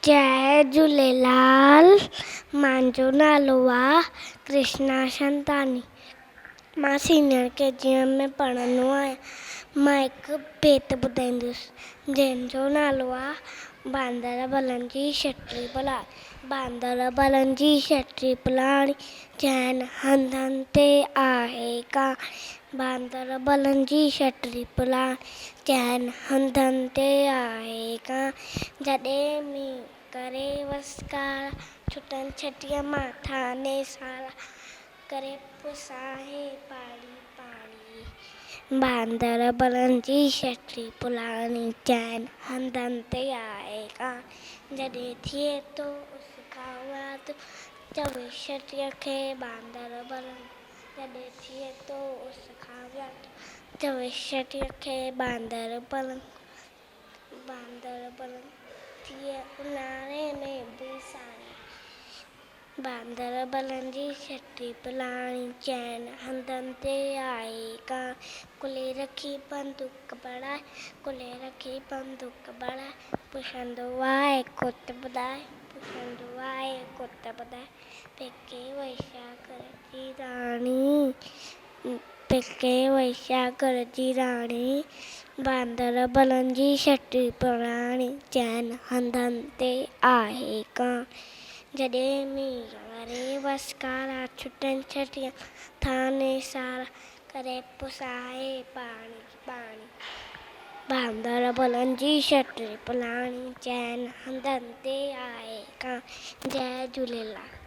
जय झूलेलाल। मुंहिंजो नालो आहे कृष्णा संतानी। मां सीनियर KG में पढ़ंदो आहियां। मां हिकु बेत ॿुधाईंदुसि जंहिंजो नालो आहे बांदर बलनि जी छटी पुलाणी। बांदर बलनि जी छटी पुलाणी चइनि हंधनि ते आहे कहाणी। बांदर बलनि जी छटी पुलाणी चइनि हंधनि ते आहे कहाणी। जॾहिं मींहुं करे वसकारा छुटनि छटीअ मां ठाने सारा करे पुसाए पाड़ी पाड़ी। बांदर बलनि जी छटी पुलाणी चइनि हंधनि ते आहे कहाणी। जॾहिं थिए थो उस खां वात चवे छटीअ खे बांदर बलनि। जॾहिं थिए थो उस खां वात चवे छटीअ खे बांदर बलनि। बांदर बलनि थिए ऊन्हारे में बि साई। बांदर बलनि जी छटी पुलाणी चइनि हंधनि ते आहे कहाणी। कुल्हे रखी बंदूक बढ़ाए कुल्हे रखी बंदूक बढ़ाए पुछंदो आहे कुत ॿुधाए पुछंदो आहे कुत ॿुधाए। पेके वई छा घर जी राणी पेके वई छा घर जी राणी। बांदर बलनि जी छटी पुलाणी चइनि हंधनि ते आहे कहाणी। जॾहिं मींहुं वरे वसकारा छुटनि छटीअ थाने सारा करे पुसाए पाणी पाणी। बांदर बलनि जी छटी पुलाणी चइनि हंधनि ते आहे कहाणी। जय झूलेलाल।